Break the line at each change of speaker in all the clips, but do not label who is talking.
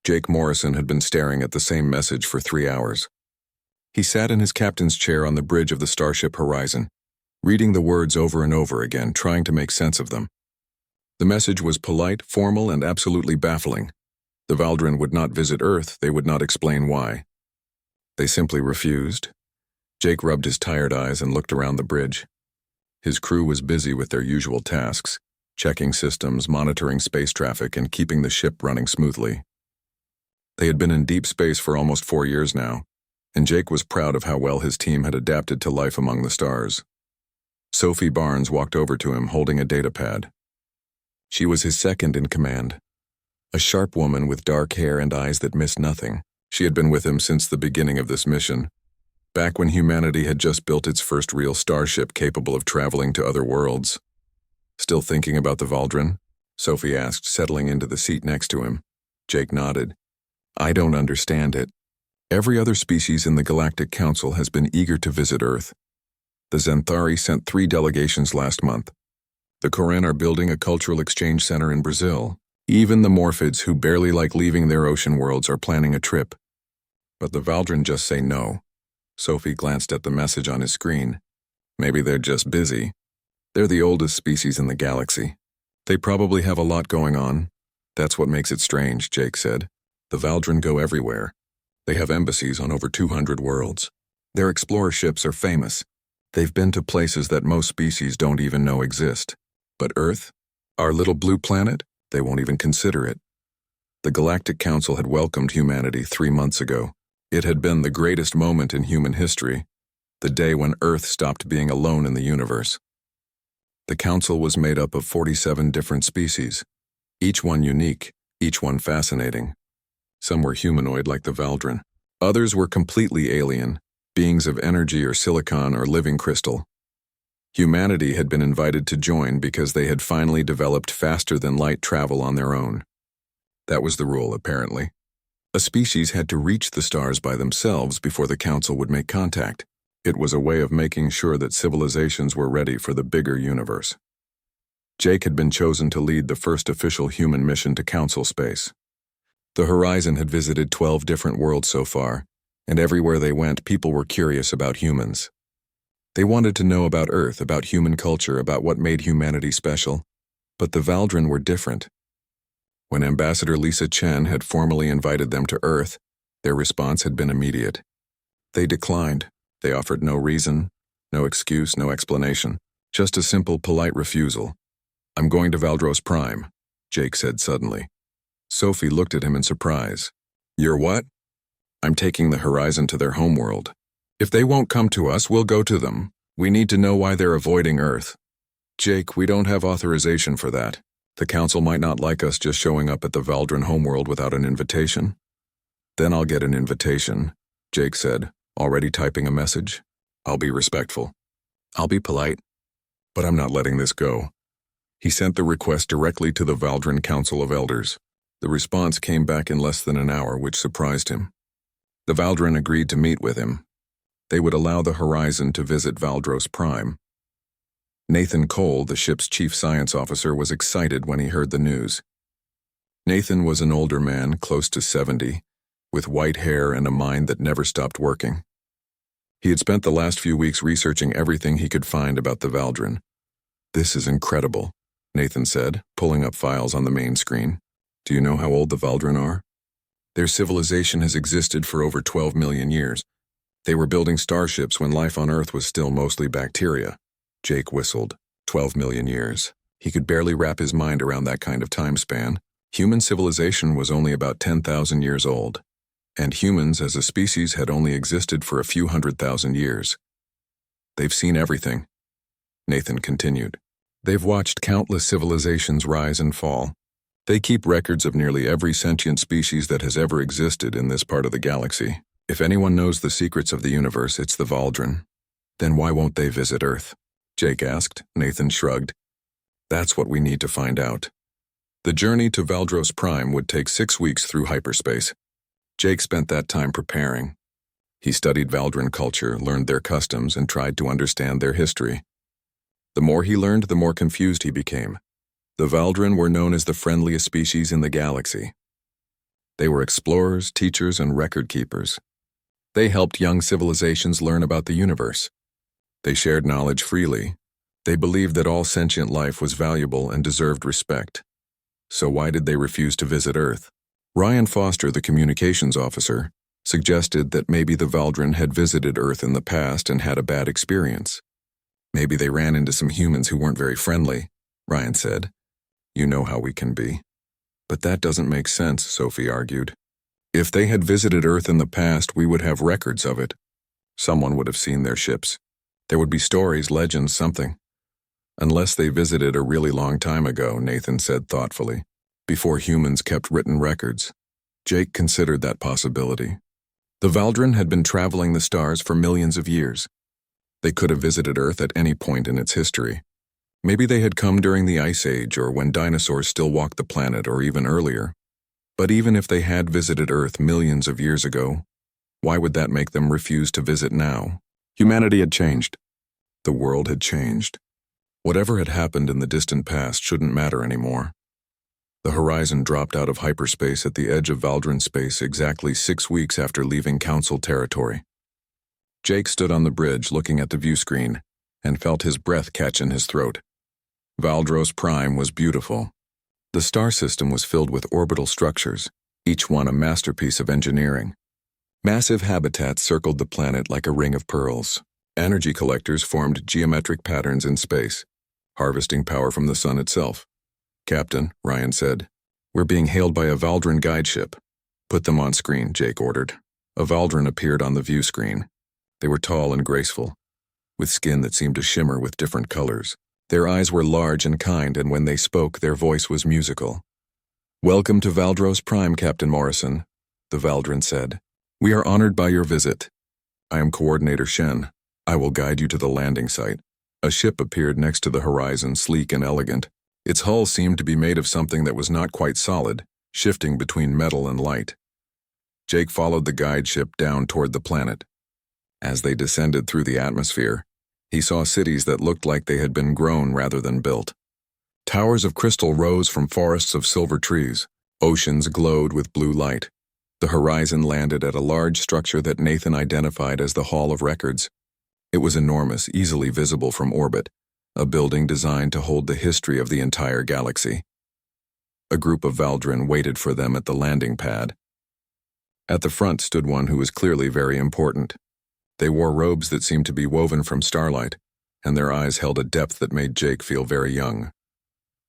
Jake Morrison had been staring at the same message for 3 hours. He sat in his captain's chair on the bridge of the starship Horizon, reading the words over and over again, trying to make sense of them. The message was polite, formal, and absolutely baffling. The Valdren would not visit Earth, they would not explain why. They simply refused. Jake rubbed his tired eyes and looked around the bridge. His crew was busy with their usual tasks, checking systems, monitoring space traffic, and keeping the ship running smoothly. They had been in deep space for almost 4 years now, and Jake was proud of how well his team had adapted to life among the stars. Sophie Barnes walked over to him holding a datapad. She was his second in command. A sharp woman with dark hair and eyes that missed nothing. She had been with him since the beginning of this mission, back when humanity had just built its first real starship capable of traveling to other worlds. "Still thinking about the Valdren?" Sophie asked, settling into the seat next to him. Jake nodded. "I don't understand it. Every other species in the Galactic Council has been eager to visit Earth. The Zenthari sent 3 delegations last month. The Koran are building a cultural exchange center in Brazil. Even the Morphids, who barely like leaving their ocean worlds, are planning a trip. But the Valdren just say no." Sophie glanced at the message on his screen. "Maybe they're just busy. They're the oldest species in the galaxy. They probably have a lot going on. That's what makes it strange," Jake said. "The Valdren go everywhere. They have embassies on over 200 worlds. Their explorer ships are famous. They've been to places that most species don't even know exist. But Earth, our little blue planet, they won't even consider it." The Galactic Council had welcomed humanity 3 months ago. It had been the greatest moment in human history, the day when Earth stopped being alone in the universe. The Council was made up of 47 different species, each one unique, each one fascinating. Some were humanoid like the Valdren. Others were completely alien, beings of energy or silicon or living crystal. Humanity had been invited to join because they had finally developed faster-than-light travel on their own. That was the rule, apparently. A species had to reach the stars by themselves before the Council would make contact. It was a way of making sure that civilizations were ready for the bigger universe. Jake had been chosen to lead the first official human mission to Council space. The Horizon had visited 12 different worlds so far, and everywhere they went, people were curious about humans. They wanted to know about Earth, about human culture, about what made humanity special. But the Valdren were different. When Ambassador Lisa Chen had formally invited them to Earth, their response had been immediate. They declined. They offered no reason, no excuse, no explanation. Just a simple, polite refusal. "I'm going to Valdros Prime," Jake said suddenly. Sophie looked at him in surprise. "You're what?" "I'm taking the Horizon to their homeworld. If they won't come to us, we'll go to them. We need to know why they're avoiding Earth." "Jake, we don't have authorization for that. The Council might not like us just showing up at the Valdren homeworld without an invitation." "Then I'll get an invitation," Jake said, already typing a message. "I'll be respectful. I'll be polite. But I'm not letting this go." He sent the request directly to the Valdren Council of Elders. The response came back in less than an hour, which surprised him. The Valdren agreed to meet with him. They would allow the Horizon to visit Valdros Prime. Nathan Cole, the ship's chief science officer, was excited when he heard the news. Nathan was an older man, close to 70, with white hair and a mind that never stopped working. He had spent the last few weeks researching everything he could find about the Valdren. "This is incredible," Nathan said, pulling up files on the main screen. "Do you know how old the Valdren are?" "Their civilization has existed for over 12 million years. They were building starships when life on Earth was still mostly bacteria." Jake whistled. 12 million years. He could barely wrap his mind around that kind of time span. Human civilization was only about 10,000 years old, and humans as a species had only existed for a few 100,000 years. "They've seen everything," Nathan continued. "They've watched countless civilizations rise and fall. They keep records of nearly every sentient species that has ever existed in this part of the galaxy. If anyone knows the secrets of the universe, it's the Valdren. Then why won't they visit Earth?" Jake asked. Nathan shrugged. "That's what we need to find out." The journey to Valdros Prime would take 6 weeks through hyperspace. Jake spent that time preparing. He studied Valdren culture, learned their customs, and tried to understand their history. The more he learned, the more confused he became. The Valdren were known as the friendliest species in the galaxy. They were explorers, teachers, and record keepers. They helped young civilizations learn about the universe. They shared knowledge freely. They believed that all sentient life was valuable and deserved respect. So why did they refuse to visit Earth? Ryan Foster, the communications officer, suggested that maybe the Valdrin had visited Earth in the past and had a bad experience. Maybe they ran into some humans who weren't very friendly, Ryan said. You know how we can be. But that doesn't make sense, Sophie argued. If they had visited Earth in the past, we would have records of it. Someone would have seen their ships. There would be stories, legends, something. Unless they visited a really long time ago, Nathan said thoughtfully, before humans kept written records. Jake considered that possibility. The Valdrin had been traveling the stars for millions of years. They could have visited Earth at any point in its history. Maybe they had come during the Ice Age or when dinosaurs still walked the planet or even earlier. But even if they had visited Earth millions of years ago, why would that make them refuse to visit now? Humanity had changed. The world had changed. Whatever had happened in the distant past shouldn't matter anymore. The horizon dropped out of hyperspace at the edge of Valdrin space exactly 6 weeks after leaving Council territory. Jake stood on the bridge looking at the view screen and felt his breath catch in his throat. Valdros Prime was beautiful. The star system was filled with orbital structures, each one a masterpiece of engineering. Massive habitats circled the planet like a ring of pearls. Energy collectors formed geometric patterns in space, harvesting power from the sun itself. Captain, Ryan said, we're being hailed by a Valdrin guide ship. Put them on screen, Jake ordered. A Valdrin appeared on the view screen. They were tall and graceful, with skin that seemed to shimmer with different colors. Their eyes were large and kind, and when they spoke, their voice was musical. Welcome to Valdros Prime, Captain Morrison, the Valdrin said. We are honored by your visit. I am Coordinator Shen. I will guide you to the landing site. A ship appeared next to the horizon, sleek and elegant. Its hull seemed to be made of something that was not quite solid, shifting between metal and light. Jake followed the guide ship down toward the planet. As they descended through the atmosphere, he saw cities that looked like they had been grown rather than built. Towers of crystal rose from forests of silver trees. Oceans glowed with blue light. The horizon landed at a large structure that Nathan identified as the Hall of Records. It was enormous, easily visible from orbit, a building designed to hold the history of the entire galaxy. A group of Valdrin waited for them at the landing pad. At the front stood one who was clearly very important. They wore robes that seemed to be woven from starlight, and their eyes held a depth that made Jake feel very young.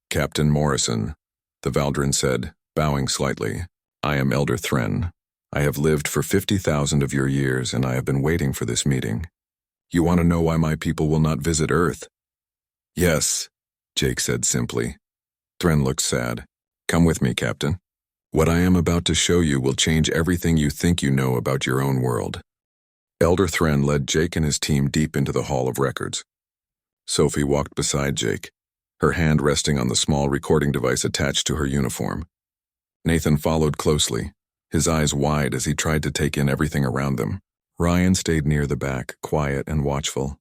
Captain Morrison, the Valdrin said, bowing slightly. I am Elder Thren. I have lived for 50,000 of your years, and I have been waiting for this meeting. You want to know why my people will not visit Earth? Yes, Jake said simply. Thren looked sad. Come with me, Captain. What I am about to show you will change everything you think you know about your own world. Elder Thren led Jake and his team deep into the Hall of Records. Sophie walked beside Jake, her hand resting on the small recording device attached to her uniform. Nathan followed closely, his eyes wide as he tried to take in everything around them. Ryan stayed near the back, quiet and watchful.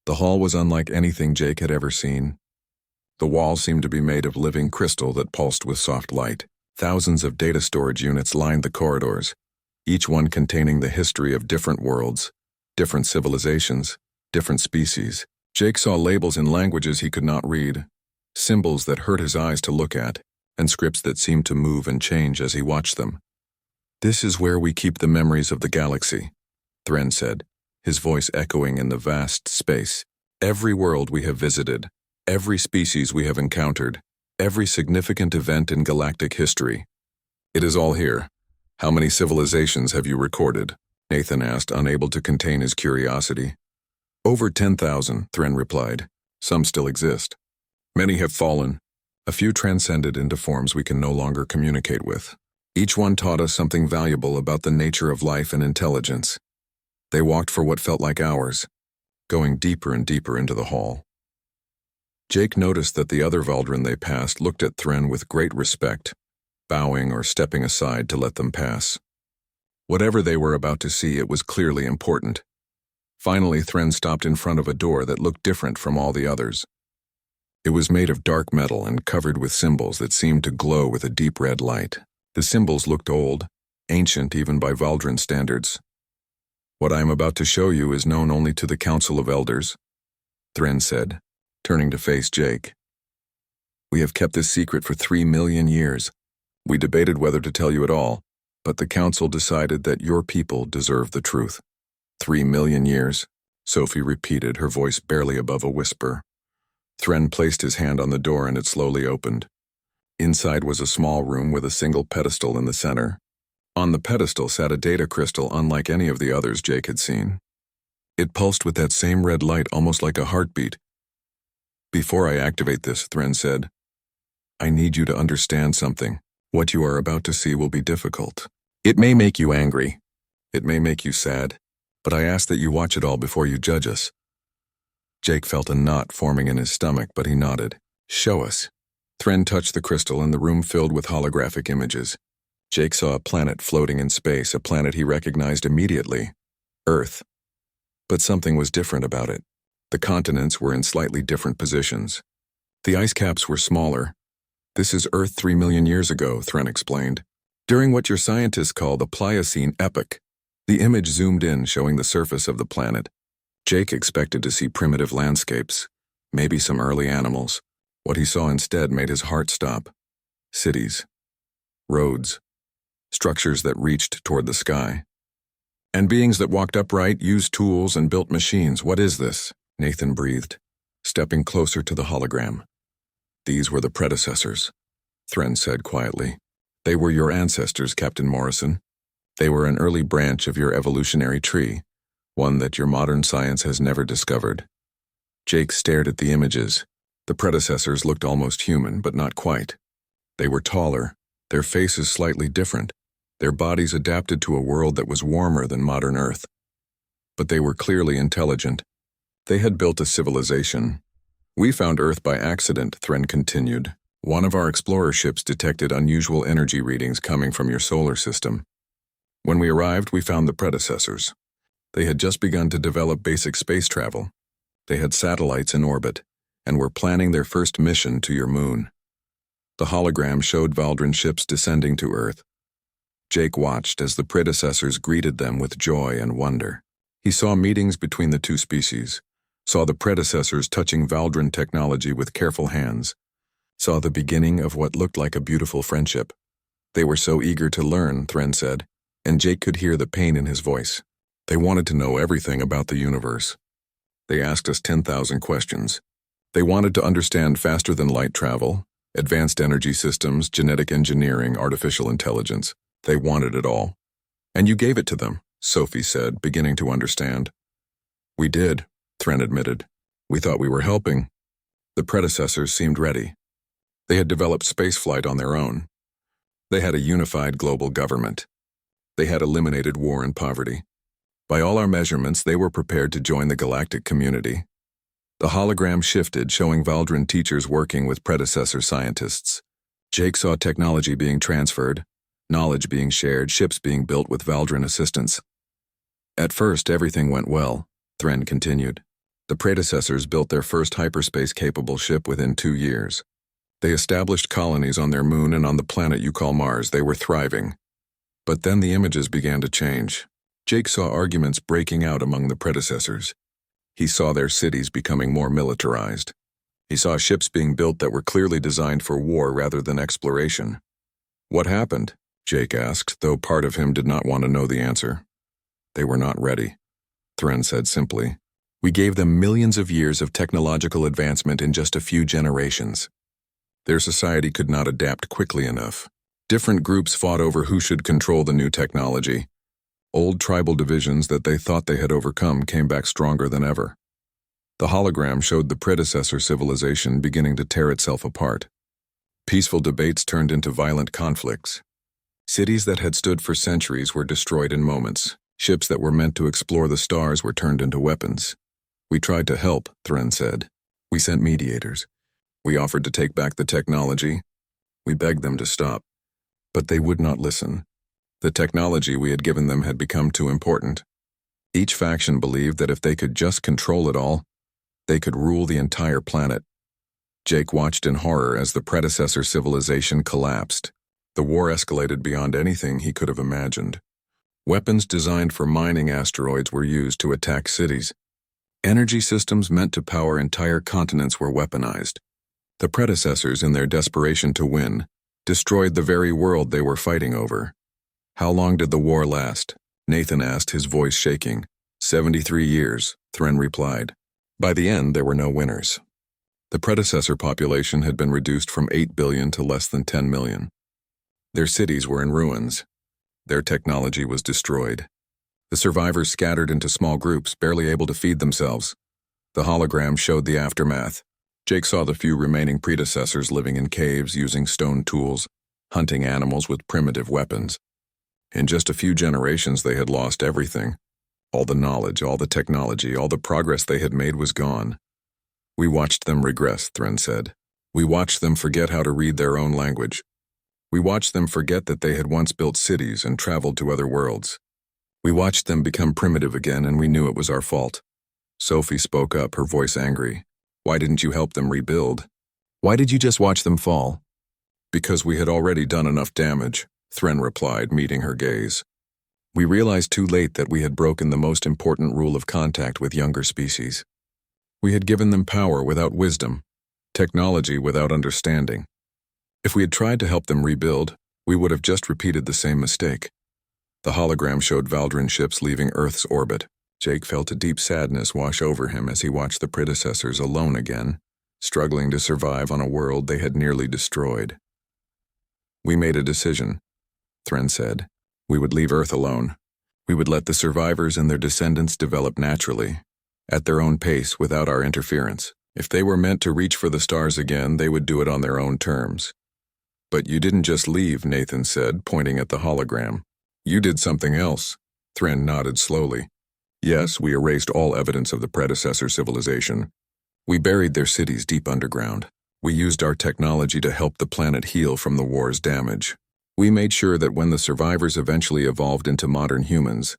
The hall was unlike anything Jake had ever seen. The walls seemed to be made of living crystal that pulsed with soft light. Thousands of data storage units lined the corridors, each one containing the history of different worlds, different civilizations, different species. Jake saw labels in languages he could not read, symbols that hurt his eyes to look at, and scripts that seemed to move and change as he watched them. This is where we keep the memories of the galaxy, Thren said, his voice echoing in the vast space. Every world we have visited, every species we have encountered, every significant event in galactic history. It is all here. How many civilizations have you recorded? Nathan asked, unable to contain his curiosity. Over 10,000, Thren replied. Some still exist. Many have fallen. A few transcended into forms we can no longer communicate with. Each one taught us something valuable about the nature of life and intelligence. They walked for what felt like hours, going deeper and deeper into the hall. Jake noticed that the other Valdrin they passed looked at Thren with great respect, bowing or stepping aside to let them pass. Whatever they were about to see, it was clearly important. Finally, Thren stopped in front of a door that looked different from all the others. It was made of dark metal and covered with symbols that seemed to glow with a deep red light. The symbols looked old, ancient even by Valdrin standards. "What I am about to show you is known only to the Council of Elders," Thren said, turning to face Jake. "We have kept this secret for 3 million years. We debated whether to tell you at all, but the Council decided that your people deserve the truth." 3 million years, Sophie repeated, her voice barely above a whisper. Thren placed his hand on the door and it slowly opened. Inside was a small room with a single pedestal in the center. On the pedestal sat a data crystal unlike any of the others Jake had seen. It pulsed with that same red light, almost like a heartbeat. "Before I activate this," Thren said, "I need you to understand something. What you are about to see will be difficult. It may make you angry. It may make you sad. But I ask that you watch it all before you judge us." Jake felt a knot forming in his stomach, but he nodded. "Show us." Thren touched the crystal and the room filled with holographic images. Jake saw a planet floating in space, a planet he recognized immediately. Earth. But something was different about it. The continents were in slightly different positions. The ice caps were smaller. "This is Earth 3 million years ago," Thren explained, "during what your scientists call the Pliocene epoch." The image zoomed in, showing the surface of the planet. Jake expected to see primitive landscapes, maybe some early animals. What he saw instead made his heart stop. Cities. Roads. Structures that reached toward the sky. And beings that walked upright, used tools, and built machines. "What is this?" Nathan breathed, stepping closer to the hologram. "These were the predecessors," Thren said quietly. "They were your ancestors, Captain Morrison. They were an early branch of your evolutionary tree, one that your modern science has never discovered." Jake stared at the images. The predecessors looked almost human, but not quite. They were taller, their faces slightly different, their bodies adapted to a world that was warmer than modern Earth. But they were clearly intelligent. They had built a civilization. "We found Earth by accident," Thren continued. "One of our explorer ships detected unusual energy readings coming from your solar system. When we arrived, we found the predecessors. They had just begun to develop basic space travel. They had satellites in orbit, and were planning their first mission to your moon." The hologram showed Valdrin ships descending to Earth. Jake watched as the predecessors greeted them with joy and wonder. He saw meetings between the two species, saw the predecessors touching Valdrin technology with careful hands, saw the beginning of what looked like a beautiful friendship. "They were so eager to learn," Thren said, and Jake could hear the pain in his voice. "They wanted to know everything about the universe. They asked us 10,000 questions. They wanted to understand faster than light travel, advanced energy systems, genetic engineering, artificial intelligence. They wanted it all. And you gave it to them," Sophie said, beginning to understand. "We did," Thren admitted. "We thought we were helping." The predecessors seemed ready. They had developed spaceflight on their own. They had a unified global government. They had eliminated war and poverty. By all our measurements, they were prepared to join the galactic community. The hologram shifted, showing Valdrin teachers working with predecessor scientists. Jake saw technology being transferred, knowledge being shared, ships being built with Valdrin assistance. "At first, everything went well," Thren continued. "The predecessors built their first hyperspace-capable ship within 2 years. They established colonies on their moon and on the planet you call Mars. They were thriving. But then the images began to change. Jake saw arguments breaking out among the predecessors. He saw their cities becoming more militarized. He saw ships being built that were clearly designed for war rather than exploration. "What happened?" Jake asked, though part of him did not want to know the answer. "They were not ready," Thren said simply. "We gave them millions of years of technological advancement in just a few generations. Their society could not adapt quickly enough. Different groups fought over who should control the new technology. Old tribal divisions that they thought they had overcome came back stronger than ever." The hologram showed the predecessor civilization beginning to tear itself apart. Peaceful debates turned into violent conflicts. Cities that had stood for centuries were destroyed in moments. Ships that were meant to explore the stars were turned into weapons. "We tried to help," Thren said. "We sent mediators. We offered to take back the technology. We begged them to stop. But they would not listen. The technology we had given them had become too important. Each faction believed that if they could just control it all, they could rule the entire planet." Jake watched in horror as the predecessor civilization collapsed. The war escalated beyond anything he could have imagined. Weapons designed for mining asteroids were used to attack cities. Energy systems meant to power entire continents were weaponized. The predecessors, in their desperation to win, destroyed the very world they were fighting over. How long did the war last? Nathan asked, his voice shaking. 73 years, Thren replied. By the end, there were no winners. The predecessor population had been reduced from 8 billion to less than 10 million. Their cities were in ruins. Their technology was destroyed. The survivors scattered into small groups, barely able to feed themselves. The hologram showed the aftermath. Jake saw the few remaining predecessors living in caves using stone tools, hunting animals with primitive weapons. In just a few generations, they had lost everything. All the knowledge, all the technology, all the progress they had made was gone. We watched them regress, Thren said. We watched them forget how to read their own language. We watched them forget that they had once built cities and traveled to other worlds. We watched them become primitive again, and we knew it was our fault. Sophie spoke up, her voice angry. Why didn't you help them rebuild? Why did you just watch them fall? Because we had already done enough damage, Thren replied, meeting her gaze. We realized too late that we had broken the most important rule of contact with younger species. We had given them power without wisdom, technology without understanding. If we had tried to help them rebuild, we would have just repeated the same mistake. The hologram showed Valdrin ships leaving Earth's orbit. Jake felt a deep sadness wash over him as he watched the predecessors alone again, struggling to survive on a world they had nearly destroyed. We made a decision, Thren said. We would leave Earth alone. We would let the survivors and their descendants develop naturally, at their own pace without our interference. If they were meant to reach for the stars again, they would do it on their own terms. But you didn't just leave, Nathan said, pointing at the hologram. You did something else. Thren nodded slowly. Yes, we erased all evidence of the predecessor civilization. We buried their cities deep underground. We used our technology to help the planet heal from the war's damage. We made sure that when the survivors eventually evolved into modern humans,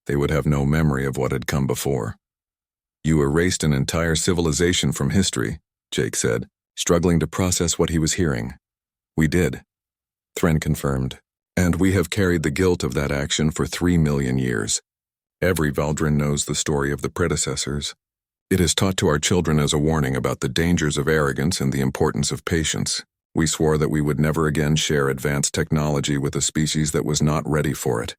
they would have no memory of what had come before. You erased an entire civilization from history, Jake said, struggling to process what he was hearing. We did, Thren confirmed, and we have carried the guilt of that action for 3 million years. Every Valdrin knows the story of the predecessors. It is taught to our children as a warning about the dangers of arrogance and the importance of patience. We swore that we would never again share advanced technology with a species that was not ready for it.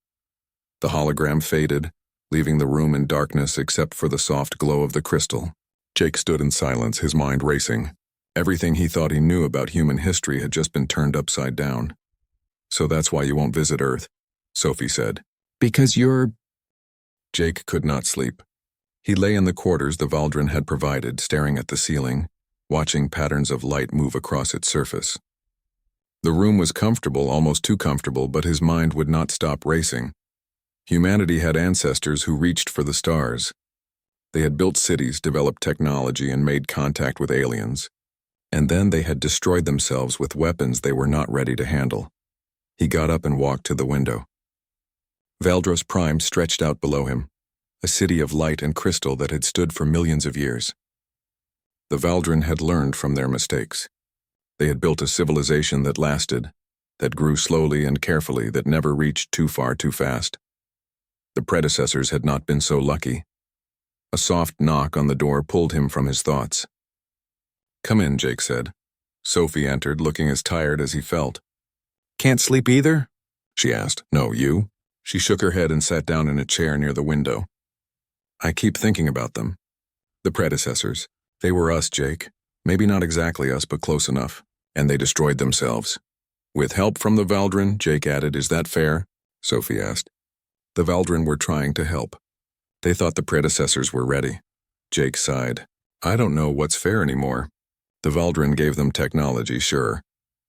The hologram faded, leaving the room in darkness except for the soft glow of the crystal. Jake stood in silence, his mind racing. Everything he thought he knew about human history had just been turned upside down. So that's why you won't visit Earth, Sophie said. Because you're... Jake could not sleep. He lay in the quarters the Valdrin had provided, staring at the ceiling, watching patterns of light move across its surface. The room was comfortable, almost too comfortable, but his mind would not stop racing. Humanity had ancestors who reached for the stars. They had built cities, developed technology, and made contact with aliens. And then they had destroyed themselves with weapons they were not ready to handle. He got up and walked to the window. Valdros Prime stretched out below him, a city of light and crystal that had stood for millions of years. The Valdrin had learned from their mistakes. They had built a civilization that lasted, that grew slowly and carefully, that never reached too far too fast. The predecessors had not been so lucky. A soft knock on the door pulled him from his thoughts. Come in, Jake said. Sophie entered, looking as tired as he felt. Can't sleep either? She asked. No, you? She shook her head and sat down in a chair near the window. I keep thinking about them. The predecessors. They were us, Jake. Maybe not exactly us, but close enough. And they destroyed themselves. With help from the Valdrin, Jake added. Is that fair? Sophie asked. The Valdrin were trying to help. They thought the predecessors were ready. Jake sighed. I don't know what's fair anymore. The Valdrin gave them technology, sure,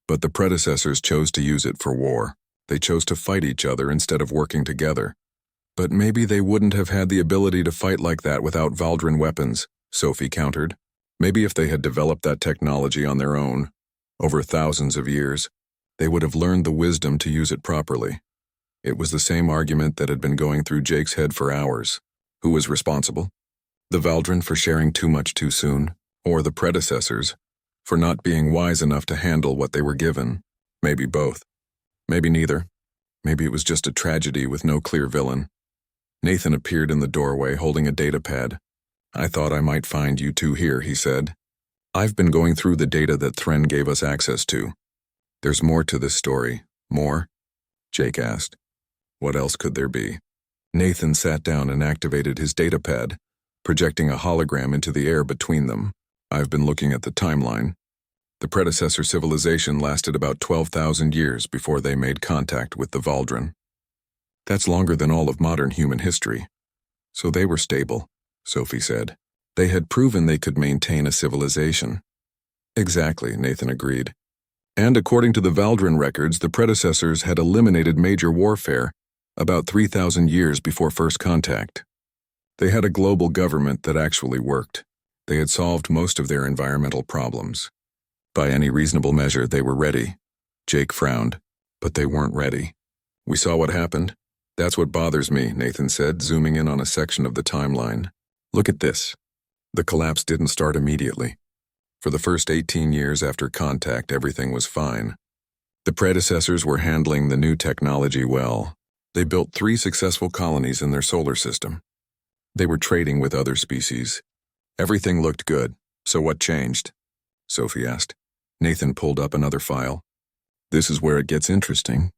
but the predecessors chose to use it for war. They chose to fight each other instead of working together. But maybe they wouldn't have had the ability to fight like that without Valdrin weapons, Sophie countered. Maybe if they had developed that technology on their own, over thousands of years, they would have learned the wisdom to use it properly. It was the same argument that had been going through Jake's head for hours. Who was responsible? The Valdrin for sharing too much too soon? Or the predecessors for not being wise enough to handle what they were given? Maybe both. Maybe neither. Maybe it was just a tragedy with no clear villain. Nathan appeared in the doorway holding a datapad. I thought I might find you two here, he said. I've been going through the data that Thren gave us access to. There's more to this story. More? Jake asked. What else could there be? Nathan sat down and activated his datapad, projecting a hologram into the air between them. I've been looking at the timeline. The predecessor civilization lasted about 12,000 years before they made contact with the Valdren. That's longer than all of modern human history. So they were stable, Sophie said. They had proven they could maintain a civilization. Exactly, Nathan agreed. And according to the Valdren records, the predecessors had eliminated major warfare about 3,000 years before first contact. They had a global government that actually worked. They had solved most of their environmental problems. By any reasonable measure, they were ready. Jake frowned, but they weren't ready. We saw what happened. That's what bothers me, Nathan said, zooming in on a section of the timeline. Look at this. The collapse didn't start immediately. For the first 18 years after contact, everything was fine. The predecessors were handling the new technology well. They built 3 successful colonies in their solar system. They were trading with other species. Everything looked good. So what changed? Sophie asked. Nathan pulled up another file. This is where it gets interesting.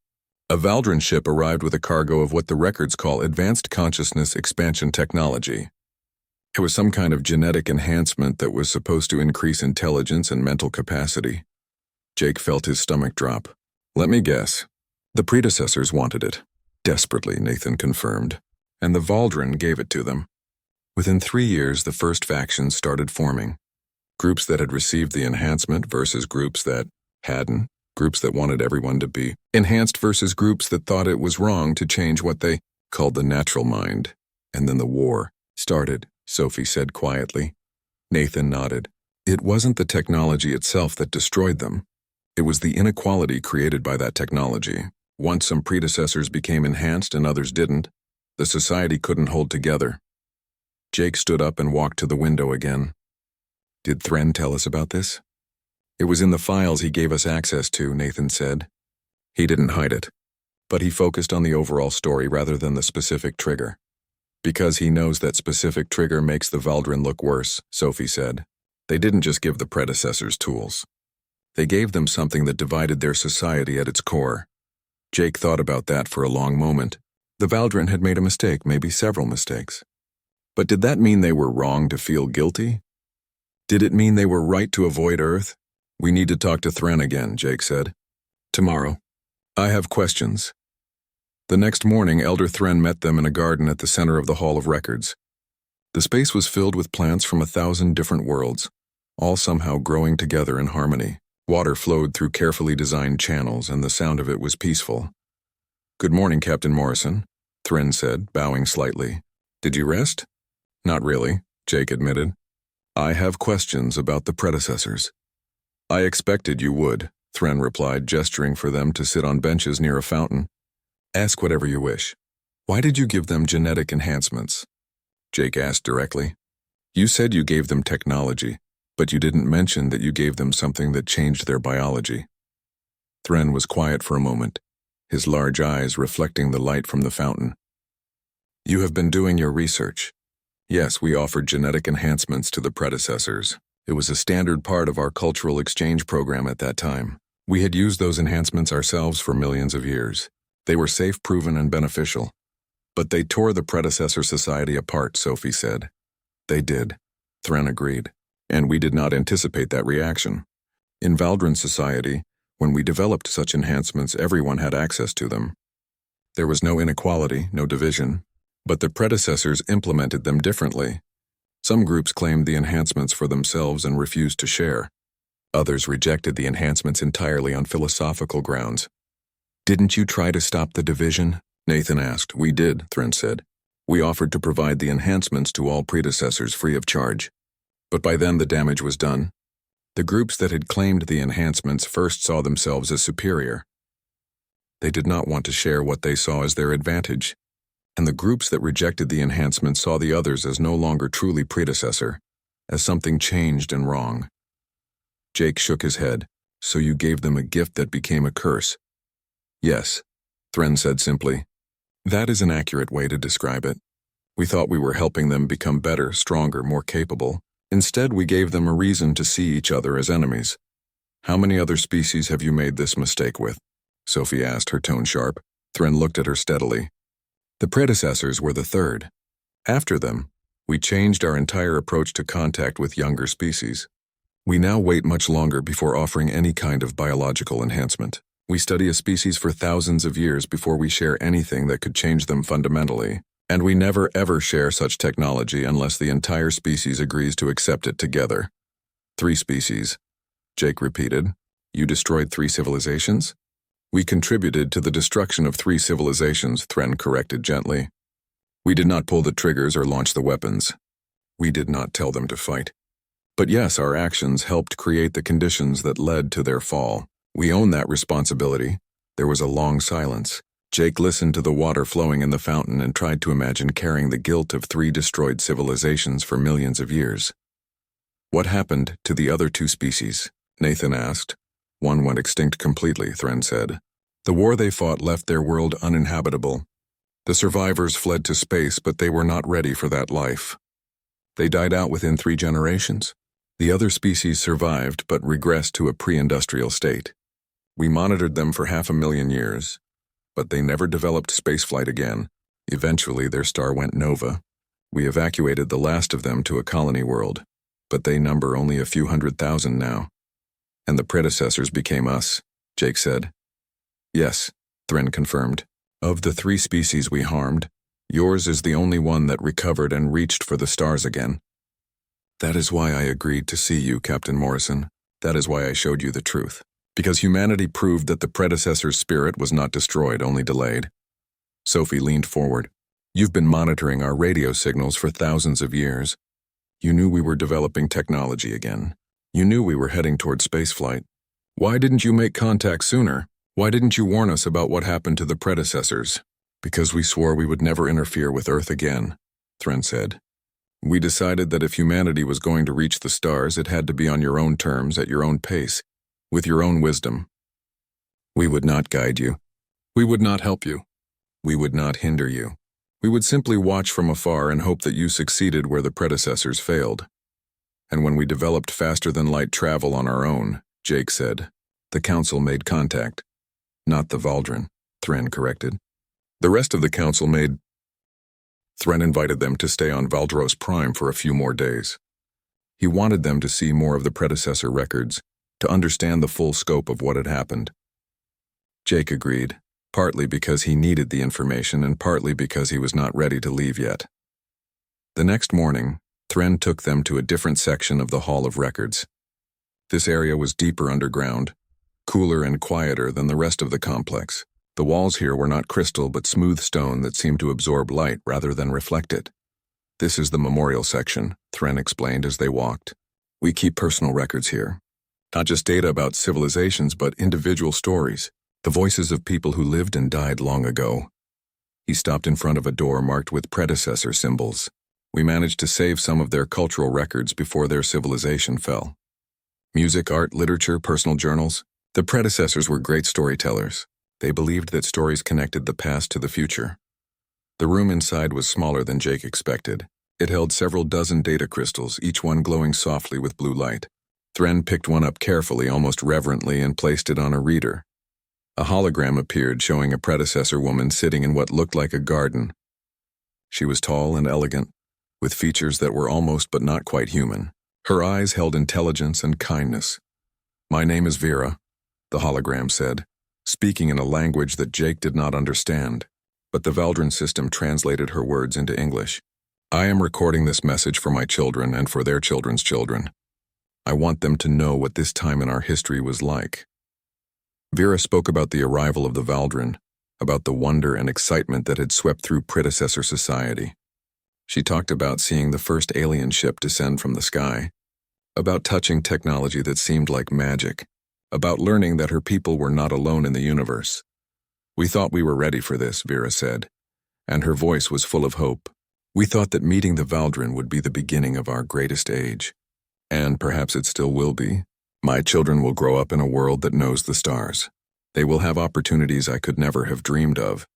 A Valdren ship arrived with a cargo of what the records call advanced consciousness expansion technology. It was some kind of genetic enhancement that was supposed to increase intelligence and mental capacity. Jake felt his stomach drop. Let me guess. The predecessors wanted it. Desperately, Nathan confirmed. And the Valdren gave it to them. Within 3 years, the first factions started forming. Groups that had received the enhancement versus groups that hadn't. Groups that wanted everyone to be enhanced versus groups that thought it was wrong to change what they called the natural mind. And then the war started, Sophie said quietly. Nathan nodded. It wasn't the technology itself that destroyed them. It was the inequality created by that technology. Once some predecessors became enhanced and others didn't, the society couldn't hold together. Jake stood up and walked to the window again. Did Thren tell us about this? It was in the files he gave us access to, Nathan said. He didn't hide it, but he focused on the overall story rather than the specific trigger. Because he knows that specific trigger makes the Valdren look worse, Sophie said. They didn't just give the predecessors tools. They gave them something that divided their society at its core. Jake thought about that for a long moment. The Valdren had made a mistake, maybe several mistakes. But did that mean they were wrong to feel guilty? Did it mean they were right to avoid Earth? We need to talk to Thren again, Jake said. Tomorrow. I have questions. The next morning, Elder Thren met them in a garden at the center of the Hall of Records. The space was filled with plants from 1,000 different worlds, all somehow growing together in harmony. Water flowed through carefully designed channels, and the sound of it was peaceful. Good morning, Captain Morrison, Thren said, bowing slightly. Did you rest? Not really, Jake admitted. I have questions about the predecessors. I expected you would, Thren replied, gesturing for them to sit on benches near a fountain. Ask whatever you wish. Why did you give them genetic enhancements? Jake asked directly. You said you gave them technology, but you didn't mention that you gave them something that changed their biology. Thren was quiet for a moment, his large eyes reflecting the light from the fountain. You have been doing your research. Yes, we offered genetic enhancements to the predecessors. It was a standard part of our cultural exchange program at that time. We had used those enhancements ourselves for millions of years. They were safe, proven, and beneficial. But they tore the predecessor society apart, Sophie said. They did, Thren agreed, and we did not anticipate that reaction. In Valdren society, when we developed such enhancements, everyone had access to them. There was no inequality, no division, but the predecessors implemented them differently. Some groups claimed the enhancements for themselves and refused to share. Others rejected the enhancements entirely on philosophical grounds. Didn't you try to stop the division? Nathan asked. We did, Thren said. We offered to provide the enhancements to all predecessors free of charge. But by then the damage was done. The groups that had claimed the enhancements first saw themselves as superior. They did not want to share what they saw as their advantage. And the groups that rejected the enhancements saw the others as no longer truly predecessor, as something changed and wrong. Jake shook his head. So you gave them a gift that became a curse. Yes, Thren said simply. That is an accurate way to describe it. We thought we were helping them become better, stronger, more capable. Instead, we gave them a reason to see each other as enemies. How many other species have you made this mistake with? Sophie asked, her tone sharp. Thren looked at her steadily. The predecessors were the third. After them, we changed our entire approach to contact with younger species. We now wait much longer before offering any kind of biological enhancement. We study a species for thousands of years before we share anything that could change them fundamentally, and we never ever share such technology unless the entire species agrees to accept it together. 3 species, Jake repeated. You destroyed 3 civilizations? We contributed to the destruction of 3 civilizations, Thren corrected gently. We did not pull the triggers or launch the weapons. We did not tell them to fight. But yes, our actions helped create the conditions that led to their fall. We own that responsibility. There was a long silence. Jake listened to the water flowing in the fountain and tried to imagine carrying the guilt of 3 destroyed civilizations for millions of years. What happened to the other 2 species? Nathan asked. One went extinct completely, Thren said. The war they fought left their world uninhabitable. The survivors fled to space, but they were not ready for that life. They died out within 3 generations. The other species survived, but regressed to a pre-industrial state. We monitored them for 500,000 years, but they never developed spaceflight again. Eventually, their star went nova. We evacuated the last of them to a colony world, but they number only a few 100,000 now. And the predecessors became us, Jake said. Yes, Thren confirmed. Of the 3 species we harmed, yours is the only one that recovered and reached for the stars again. That is why I agreed to see you, Captain Morrison. That is why I showed you the truth. Because humanity proved that the predecessor's spirit was not destroyed, only delayed. Sophie leaned forward. You've been monitoring our radio signals for thousands of years. You knew we were developing technology again. You knew we were heading toward spaceflight. Why didn't you make contact sooner? Why didn't you warn us about what happened to the predecessors? Because we swore we would never interfere with Earth again, Thren said. We decided that if humanity was going to reach the stars, it had to be on your own terms, at your own pace, with your own wisdom. We would not guide you. We would not help you. We would not hinder you. We would simply watch from afar and hope that you succeeded where the predecessors failed. And when we developed faster-than-light travel on our own, Jake said, the Council made contact. Not the Valdrin, Thren corrected. The rest of the Council made... Thren invited them to stay on Valdros Prime for a few more days. He wanted them to see more of the predecessor records, to understand the full scope of what had happened. Jake agreed, partly because he needed the information and partly because he was not ready to leave yet. The next morning, Thren took them to a different section of the Hall of Records. This area was deeper underground, cooler and quieter than the rest of the complex. The walls here were not crystal but smooth stone that seemed to absorb light rather than reflect it. This is the memorial section, Thren explained as they walked. We keep personal records here. Not just data about civilizations, but individual stories, the voices of people who lived and died long ago. He stopped in front of a door marked with predecessor symbols. We managed to save some of their cultural records before their civilization fell. Music, art, literature, personal journals. The predecessors were great storytellers. They believed that stories connected the past to the future. The room inside was smaller than Jake expected. It held several dozen data crystals, each one glowing softly with blue light. Thren picked one up carefully, almost reverently, and placed it on a reader. A hologram appeared showing a predecessor woman sitting in what looked like a garden. She was tall and elegant, with features that were almost but not quite human. Her eyes held intelligence and kindness. My name is Vera, the hologram said, speaking in a language that Jake did not understand, but the Valdrin system translated her words into English. I am recording this message for my children and for their children's children. I want them to know what this time in our history was like. Vera spoke about the arrival of the Valdrin, about the wonder and excitement that had swept through predecessor society. She talked about seeing the first alien ship descend from the sky, about touching technology that seemed like magic, about learning that her people were not alone in the universe. We thought we were ready for this, Vera said, and her voice was full of hope. We thought that meeting the Valdrin would be the beginning of our greatest age. And perhaps it still will be. My children will grow up in a world that knows the stars. They will have opportunities I could never have dreamed of.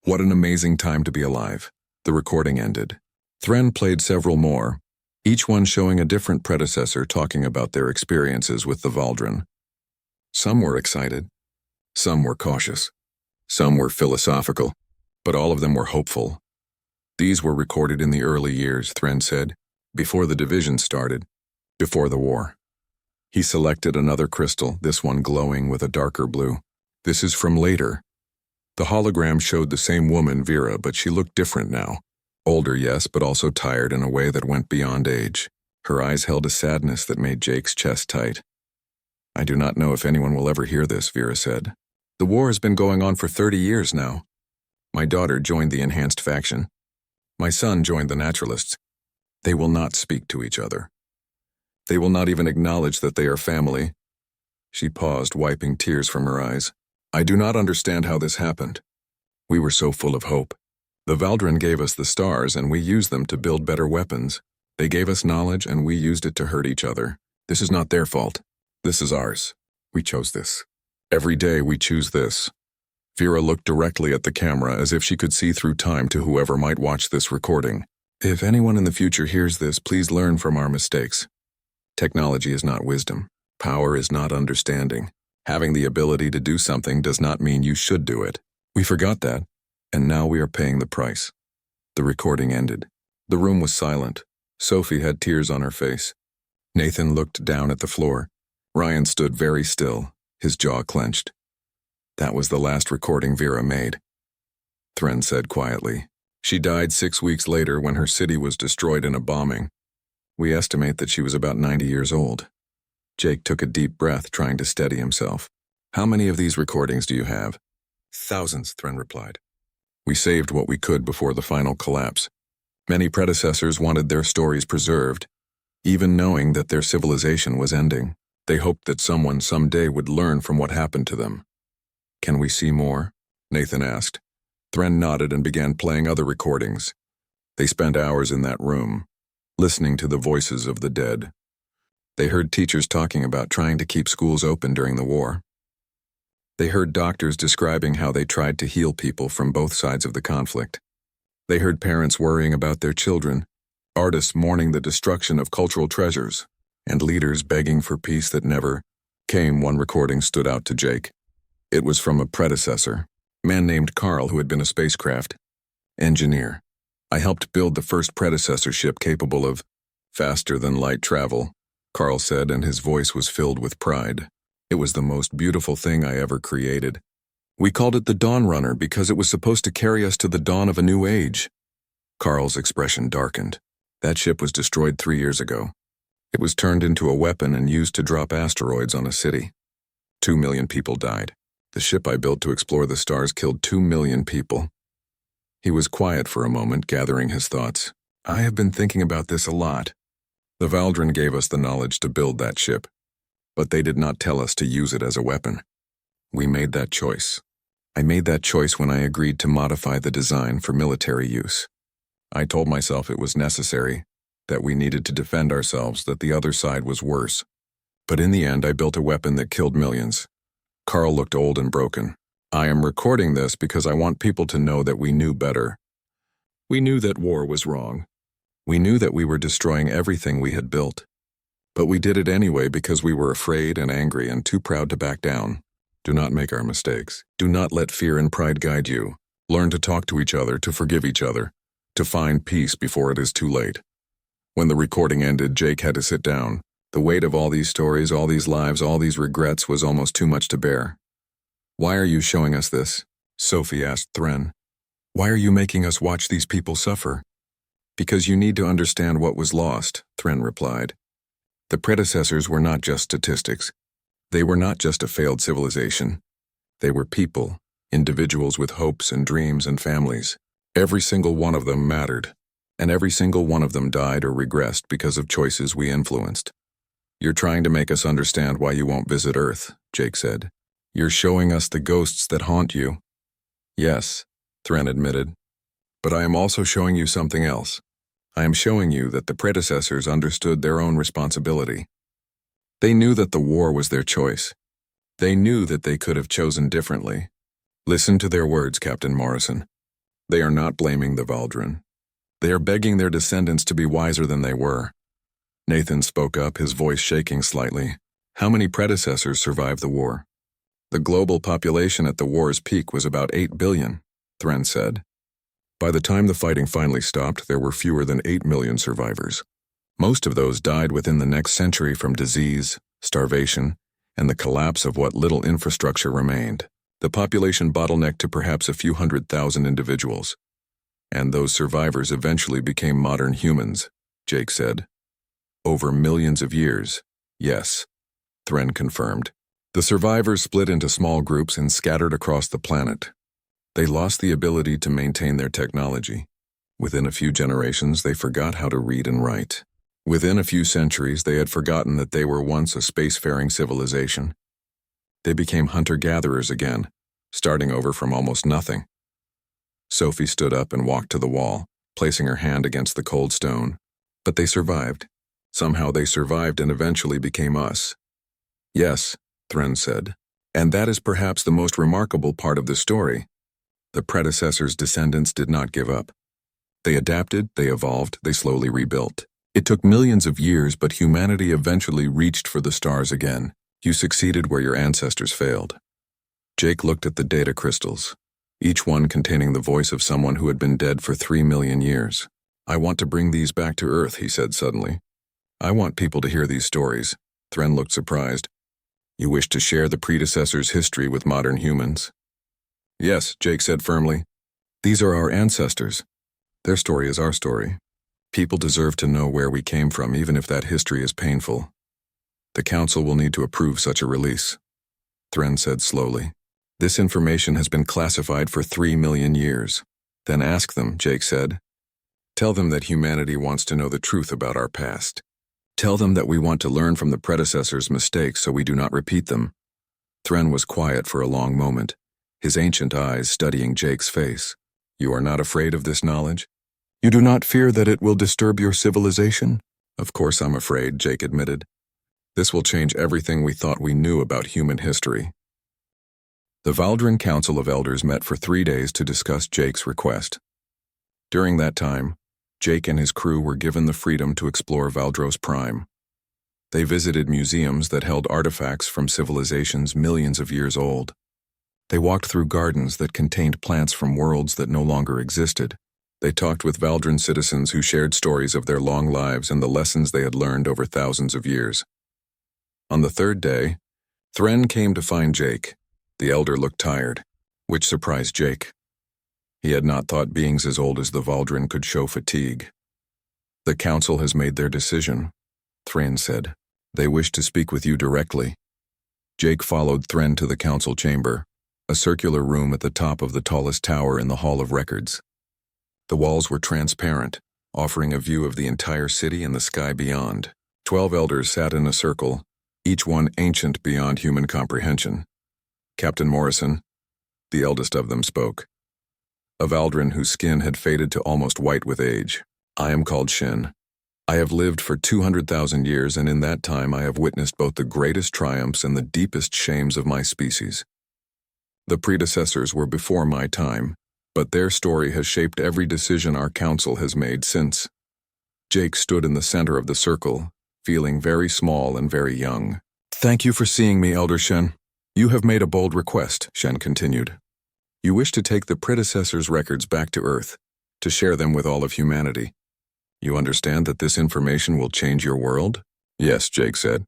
What an amazing time to be alive. The recording ended. Thren played several more, each one showing a different predecessor talking about their experiences with the Valdren. Some were excited, some were cautious, some were philosophical, but all of them were hopeful. These were recorded in the early years, Thren said, before the division started, before the war. He selected another crystal, this one glowing with a darker blue. This is from later. The hologram showed the same woman, Vera, but she looked different now. Older, yes, but also tired in a way that went beyond age. Her eyes held a sadness that made Jake's chest tight. I do not know if anyone will ever hear this, Vera said. The war has been going on for 30 years now. My daughter joined the enhanced faction. My son joined the naturalists. They will not speak to each other. They will not even acknowledge that they are family. She paused, wiping tears from her eyes. I do not understand how this happened. We were so full of hope. The Valdren gave us the stars and we used them to build better weapons. They gave us knowledge and we used it to hurt each other. This is not their fault. This is ours. We chose this. Every day we choose this. Vera looked directly at the camera as if she could see through time to whoever might watch this recording. If anyone in the future hears this, please learn from our mistakes. Technology is not wisdom. Power is not understanding. Having the ability to do something does not mean you should do it. We forgot that. And now we are paying the price. The recording ended. The room was silent. Sophie had tears on her face. Nathan looked down at the floor. Ryan stood very still, his jaw clenched. That was the last recording Vera made. Thren said quietly. She died 6 weeks later when her city was destroyed in a bombing. We estimate that she was about 90 years old. Jake took a deep breath, trying to steady himself. How many of these recordings do you have? Thousands, Thren replied. We saved what we could before the final collapse. Many predecessors wanted their stories preserved, even knowing that their civilization was ending. They hoped that someone someday would learn from what happened to them. Can we see more? Nathan asked. Thren nodded and began playing other recordings. They spent hours in that room, listening to the voices of the dead. They heard teachers talking about trying to keep schools open during the war. They heard doctors describing how they tried to heal people from both sides of the conflict. They heard parents worrying about their children, artists mourning the destruction of cultural treasures, and leaders begging for peace that never came. One recording stood out to Jake. It was from a predecessor, a man named Carl who had been a spacecraft engineer. I helped build the first predecessor ship capable of faster-than-light travel, Carl said, and his voice was filled with pride. It was the most beautiful thing I ever created. We called it the Dawn Runner because it was supposed to carry us to the dawn of a new age. Carl's expression darkened. That ship was destroyed 3 years ago. It was turned into a weapon and used to drop asteroids on a city. 2 million people died. The ship I built to explore the stars killed 2 million people. He was quiet for a moment, gathering his thoughts. I have been thinking about this a lot. The Valdren gave us the knowledge to build that ship, but they did not tell us to use it as a weapon. We made that choice. I made that choice when I agreed to modify the design for military use. I told myself it was necessary, that we needed to defend ourselves, that the other side was worse. But in the end, I built a weapon that killed millions. Carl looked old and broken. I am recording this because I want people to know that we knew better. We knew that war was wrong. We knew that we were destroying everything we had built. But we did it anyway because we were afraid and angry and too proud to back down. Do not make our mistakes. Do not let fear and pride guide you. Learn to talk to each other, to forgive each other, to find peace before it is too late. When the recording ended, Jake had to sit down. The weight of all these stories, all these lives, all these regrets was almost too much to bear. Why are you showing us this? Sophie asked Thren. Why are you making us watch these people suffer? Because you need to understand what was lost, Thren replied. The predecessors were not just statistics. They were not just a failed civilization. They were people, individuals with hopes and dreams and families. Every single one of them mattered, and every single one of them died or regressed because of choices we influenced. You're trying to make us understand why you won't visit Earth, Jake said. You're showing us the ghosts that haunt you. Yes, Thren admitted. But I am also showing you something else. I am showing you that the predecessors understood their own responsibility. They knew that the war was their choice. They knew that they could have chosen differently. Listen to their words, Captain Morrison. They are not blaming the Valdrin. They are begging their descendants to be wiser than they were. Nathan spoke up, his voice shaking slightly. How many predecessors survived the war? The global population at the war's peak was about 8 billion, Thren said. By the time the fighting finally stopped, there were fewer than 8 million survivors. Most of those died within the next century from disease, starvation, and the collapse of what little infrastructure remained. The population bottlenecked to perhaps a few 100,000 individuals. And those survivors eventually became modern humans, Jake said. Over millions of years, yes, Thren confirmed. The survivors split into small groups and scattered across the planet. They lost the ability to maintain their technology. Within a few generations, they forgot how to read and write. Within a few centuries, they had forgotten that they were once a spacefaring civilization. They became hunter-gatherers again, starting over from almost nothing. Sophie stood up and walked to the wall, placing her hand against the cold stone. But they survived. Somehow they survived and eventually became us. Yes, Thren said. And that is perhaps the most remarkable part of the story. The predecessors' descendants did not give up. They adapted, they evolved, they slowly rebuilt. It took millions of years, but humanity eventually reached for the stars again. You succeeded where your ancestors failed. Jake looked at the data crystals, each one containing the voice of someone who had been dead for 3 million years. I want to bring these back to Earth, he said suddenly. I want people to hear these stories. Thren looked surprised. You wish to share the predecessors' history with modern humans? Yes, Jake said firmly. These are our ancestors. Their story is our story. People deserve to know where we came from, even if that history is painful. The Council will need to approve such a release, Thren said slowly. This information has been classified for 3 million years. Then ask them, Jake said. Tell them that humanity wants to know the truth about our past. Tell them that we want to learn from the predecessors' mistakes so we do not repeat them. Thren was quiet for a long moment, his ancient eyes studying Jake's face. You are not afraid of this knowledge? You do not fear that it will disturb your civilization? Of course I'm afraid, Jake admitted. This will change everything we thought we knew about human history. The Valdrin Council of Elders met for 3 days to discuss Jake's request. During that time, Jake and his crew were given the freedom to explore Valdros Prime. They visited museums that held artifacts from civilizations millions of years old. They walked through gardens that contained plants from worlds that no longer existed. They talked with Valdrin citizens who shared stories of their long lives and the lessons they had learned over thousands of years. On the 3rd day, Thren came to find Jake. The elder looked tired, which surprised Jake. He had not thought beings as old as the Valdrin could show fatigue. The council has made their decision, Thren said. They wish to speak with you directly. Jake followed Thren to the council chamber, a circular room at the top of the tallest tower in the Hall of Records. The walls were transparent, offering a view of the entire city and the sky beyond. 12 elders sat in a circle, each one ancient beyond human comprehension. Captain Morrison, the eldest of them, spoke. A Valdrin whose skin had faded to almost white with age. I am called Shin. I have lived for 200,000 years, and in that time I have witnessed both the greatest triumphs and the deepest shames of my species. The predecessors were before my time, but their story has shaped every decision our council has made since. Jake stood in the center of the circle, feeling very small and very young. Thank you for seeing me, Elder Shen. You have made a bold request, Shen continued. You wish to take the predecessors' records back to Earth, to share them with all of humanity. You understand that this information will change your world? Yes, Jake said.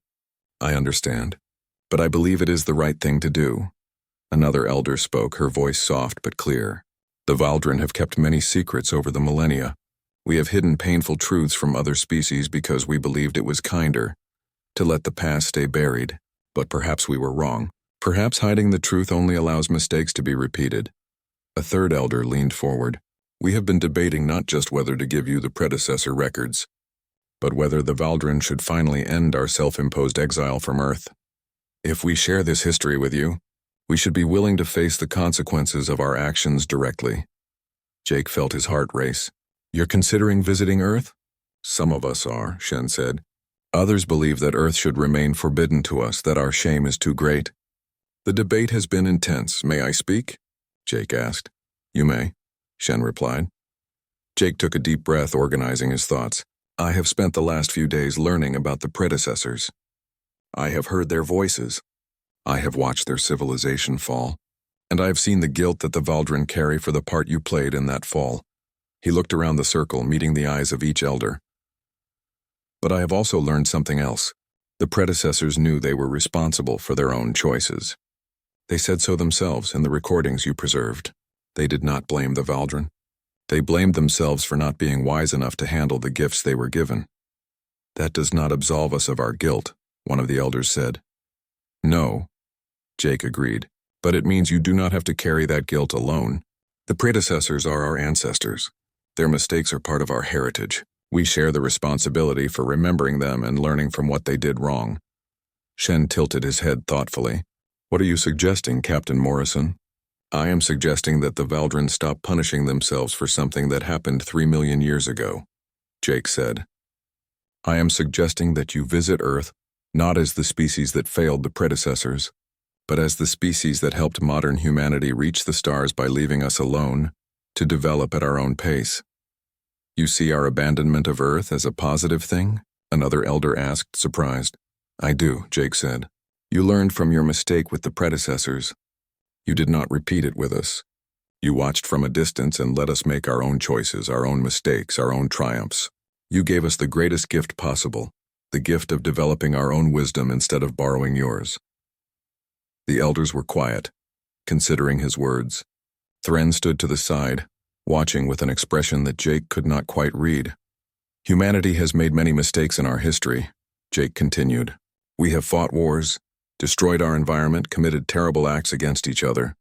I understand, but I believe it is the right thing to do. Another elder spoke, her voice soft but clear. The Valdrin have kept many secrets over the millennia. We have hidden painful truths from other species because we believed it was kinder to let the past stay buried, but perhaps we were wrong. Perhaps hiding the truth only allows mistakes to be repeated. A third elder leaned forward. We have been debating not just whether to give you the predecessor records, but whether the Valdrin should finally end our self-imposed exile from Earth. If we share this history with you, we should be willing to face the consequences of our actions directly. Jake felt his heart race. You're considering visiting Earth? Some of us are, Shen said. Others believe that Earth should remain forbidden to us, that our shame is too great. The debate has been intense. May I speak? Jake asked. You may, Shen replied. Jake took a deep breath, organizing his thoughts. I have spent the last few days learning about the predecessors. I have heard their voices. I have watched their civilization fall. And I have seen the guilt that the Valdren carry for the part you played in that fall. He looked around the circle, meeting the eyes of each elder. But I have also learned something else. The predecessors knew they were responsible for their own choices. They said so themselves in the recordings you preserved. They did not blame the Valdren. They blamed themselves for not being wise enough to handle the gifts they were given. That does not absolve us of our guilt, one of the elders said. No, Jake agreed, but it means you do not have to carry that guilt alone. The predecessors are our ancestors. Their mistakes are part of our heritage. We share the responsibility for remembering them and learning from what they did wrong. Shen tilted his head thoughtfully. What are you suggesting, Captain Morrison? I am suggesting that the Valdren stop punishing themselves for something that happened 3 million years ago, Jake said. I am suggesting that you visit Earth not as the species that failed the predecessors, but as the species that helped modern humanity reach the stars by leaving us alone to develop at our own pace. You see our abandonment of Earth as a positive thing? Another elder asked, surprised. I do, Jake said. You learned from your mistake with the predecessors. You did not repeat it with us. You watched from a distance and let us make our own choices, our own mistakes, our own triumphs. You gave us the greatest gift possible, the gift of developing our own wisdom instead of borrowing yours. The elders were quiet, considering his words. Thren stood to the side, watching with an expression that Jake could not quite read. Humanity has made many mistakes in our history, Jake continued. We have fought wars, destroyed our environment, committed terrible acts against each other.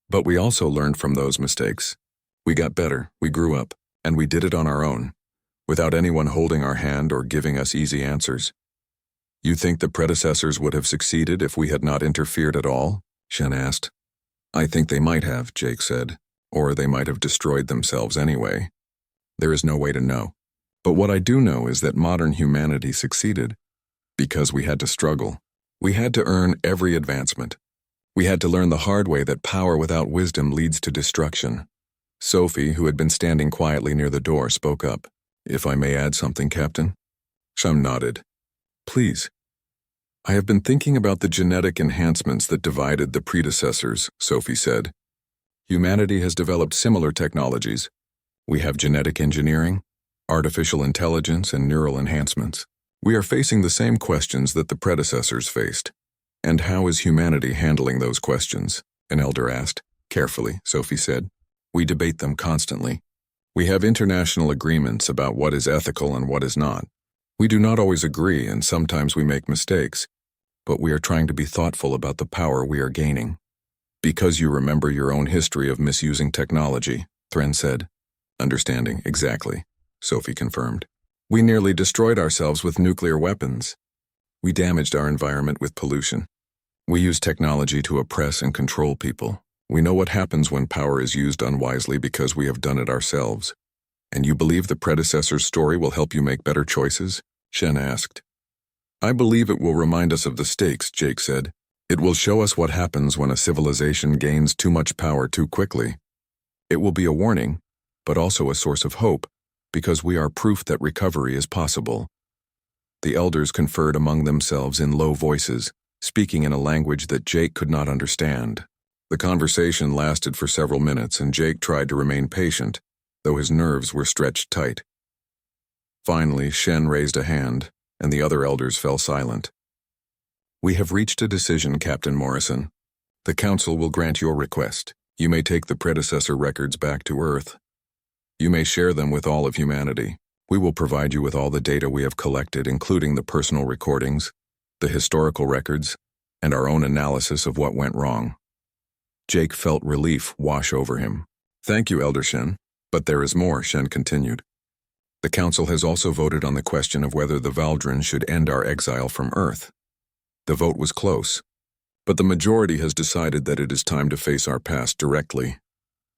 But we also learned from those mistakes. We got better, we grew up, and we did it on our own, without anyone holding our hand or giving us easy answers. You think the predecessors would have succeeded if we had not interfered at all? Shen asked. I think they might have, Jake said, or they might have destroyed themselves anyway. There is no way to know. But what I do know is that modern humanity succeeded because we had to struggle. We had to earn every advancement. We had to learn the hard way that power without wisdom leads to destruction. Sophie, who had been standing quietly near the door, spoke up. If I may add something, Captain? Shem nodded. Please. I have been thinking about the genetic enhancements that divided the predecessors, Sophie said. Humanity has developed similar technologies. We have genetic engineering, artificial intelligence, and neural enhancements. We are facing the same questions that the predecessors faced. And how is humanity handling those questions? An elder asked. Carefully, Sophie said. We debate them constantly. We have international agreements about what is ethical and what is not. We do not always agree, and sometimes we make mistakes, but we are trying to be thoughtful about the power we are gaining. Because you remember your own history of misusing technology, Thren said. Understanding, exactly, Sophie confirmed. We nearly destroyed ourselves with nuclear weapons. We damaged our environment with pollution. We use technology to oppress and control people. We know what happens when power is used unwisely because we have done it ourselves. And you believe the predecessor's story will help you make better choices? Shen asked. I believe it will remind us of the stakes, Jake said. It will show us what happens when a civilization gains too much power too quickly. It will be a warning, but also a source of hope, because we are proof that recovery is possible. The elders conferred among themselves in low voices, speaking in a language that Jake could not understand. The conversation lasted for several minutes, and Jake tried to remain patient, though his nerves were stretched tight. Finally, Shen raised a hand, and the other elders fell silent. We have reached a decision, Captain Morrison. The Council will grant your request. You may take the predecessor records back to Earth. You may share them with all of humanity. We will provide you with all the data we have collected, including the personal recordings, the historical records, and our own analysis of what went wrong. Jake felt relief wash over him. Thank you, Elder Shen. But there is more, Shen continued. The Council has also voted on the question of whether the Valdren should end our exile from Earth. The vote was close, but the majority has decided that it is time to face our past directly.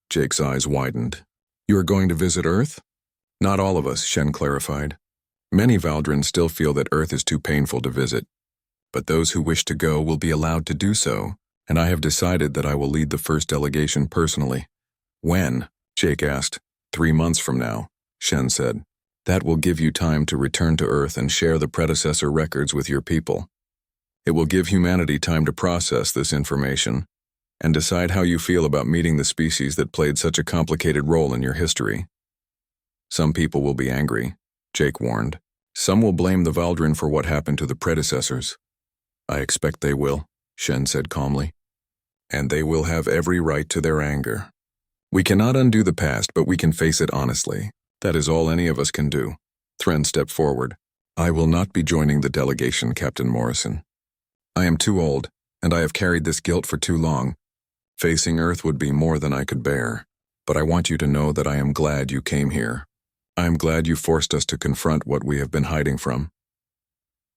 Jake's eyes widened. You are going to visit Earth? Not all of us, Shen clarified. Many Valdren still feel that Earth is too painful to visit, but those who wish to go will be allowed to do so, And I have decided that I will lead the first delegation personally. When? Jake asked. 3 months from now, Shen said. That will give you time to return to Earth and share the predecessor records with your people. It will give humanity time to process this information and decide how you feel about meeting the species that played such a complicated role in your history. Some people will be angry, Jake warned. Some will blame the Valdrin for what happened to the predecessors. I expect they will, Shen said calmly. And they will have every right to their anger. We cannot undo the past, but we can face it honestly. That is all any of us can do. Thren stepped forward. I will not be joining the delegation, Captain Morrison. I am too old, and I have carried this guilt for too long. Facing Earth would be more than I could bear. But I want you to know that I am glad you came here. I am glad you forced us to confront what we have been hiding from.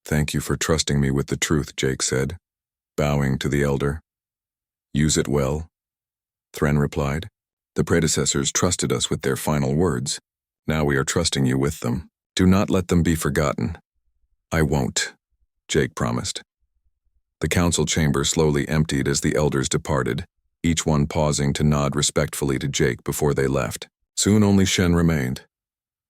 Thank you for trusting me with the truth, Jake said, bowing to the elder. Use it well, Thren replied. The predecessors trusted us with their final words. Now we are trusting you with them. Do not let them be forgotten. I won't, Jake promised. The council chamber slowly emptied as the elders departed, each one pausing to nod respectfully to Jake before they left. Soon only Shen remained.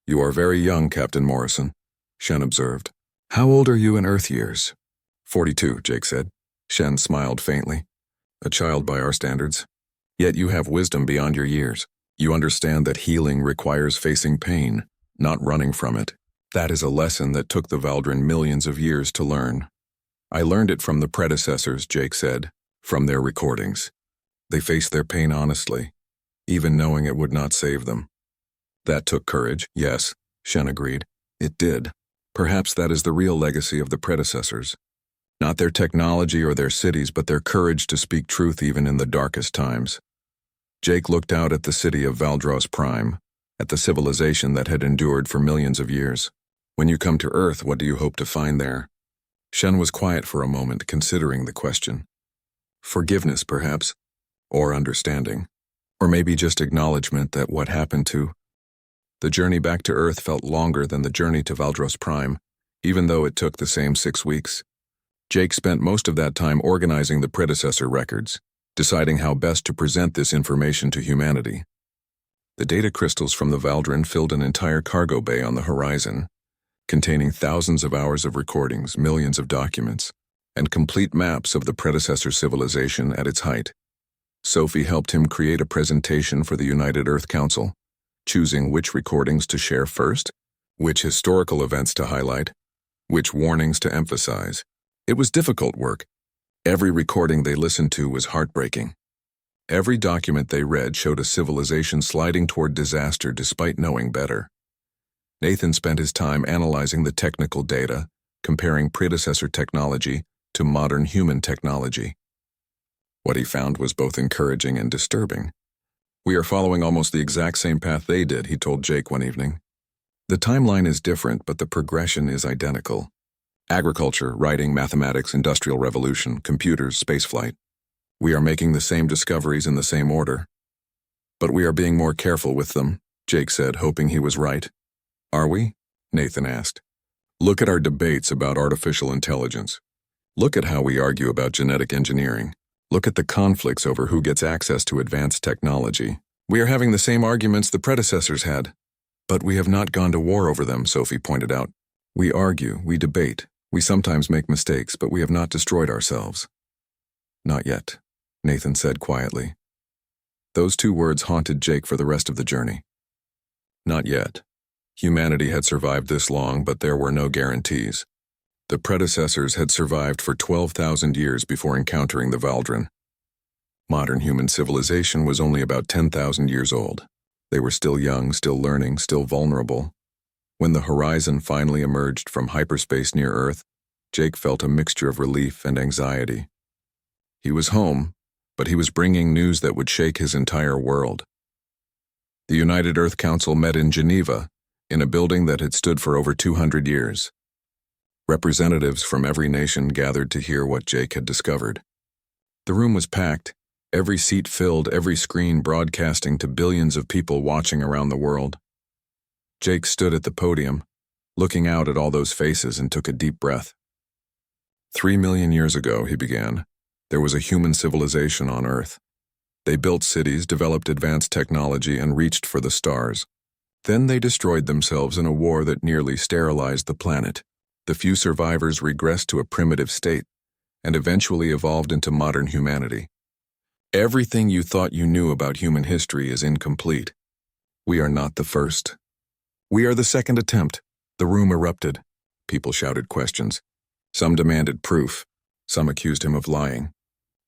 You are very young, Captain Morrison, Shen observed. How old are you in Earth years? 42, Jake said. Shen smiled faintly. A child by our standards. Yet you have wisdom beyond your years. You understand that healing requires facing pain, not running from it. That is a lesson that took the Valdrin millions of years to learn. I learned it from the predecessors, Jake said, from their recordings. They faced their pain honestly, even knowing it would not save them. That took courage, yes, Shen agreed. It did. Perhaps that is the real legacy of the predecessors. Not their technology or their cities, but their courage to speak truth even in the darkest times. Jake looked out at the city of Valdros Prime, at the civilization that had endured for millions of years. When you come to Earth, what do you hope to find there? Shen was quiet for a moment, considering the question. Forgiveness, perhaps, or understanding, or maybe just acknowledgement that what happened to. The journey back to Earth felt longer than the journey to Valdros Prime, even though it took the same 6 weeks. Jake spent most of that time organizing the predecessor records, deciding how best to present this information to humanity. The data crystals from the Valdrin filled an entire cargo bay on the horizon, containing thousands of hours of recordings, millions of documents, and complete maps of the predecessor civilization at its height. Sophie helped him create a presentation for the United Earth Council, choosing which recordings to share first, which historical events to highlight, which warnings to emphasize. It was difficult work. Every recording they listened to was heartbreaking. Every document they read showed a civilization sliding toward disaster despite knowing better. Nathan spent his time analyzing the technical data, comparing predecessor technology to modern human technology. What he found was both encouraging and disturbing. We are following almost the exact same path they did, he told Jake one evening. The timeline is different, but the progression is identical. Agriculture, writing, mathematics, industrial revolution, computers, spaceflight. We are making the same discoveries in the same order. But we are being more careful with them, Jake said, hoping he was right. Are we? Nathan asked. Look at our debates about artificial intelligence. Look at how we argue about genetic engineering. Look at the conflicts over who gets access to advanced technology. We are having the same arguments the predecessors had. But we have not gone to war over them, Sophie pointed out. We argue, we debate. We sometimes make mistakes, but we have not destroyed ourselves. Not yet, Nathan said quietly. Those 2 words haunted Jake for the rest of the journey. Not yet. Humanity had survived this long, but there were no guarantees. The predecessors had survived for 12,000 years before encountering the Valdrin. Modern human civilization was only about 10,000 years old. They were still young, still learning, still vulnerable. When the horizon finally emerged from hyperspace near Earth, Jake felt a mixture of relief and anxiety. He was home, but he was bringing news that would shake his entire world. The United Earth Council met in Geneva, in a building that had stood for over 200 years. Representatives from every nation gathered to hear what Jake had discovered. The room was packed, every seat filled, every screen broadcasting to billions of people watching around the world. Jake stood at the podium, looking out at all those faces, and took a deep breath. 3 million years ago, he began, There was a human civilization on Earth. They built cities, developed advanced technology, and reached for the stars. Then they destroyed themselves in a war that nearly sterilized the planet. The few survivors regressed to a primitive state and eventually evolved into modern humanity. Everything you thought you knew about human history is incomplete. We are not the first. We are the second attempt. The room erupted. People shouted questions. Some demanded proof. Some accused him of lying.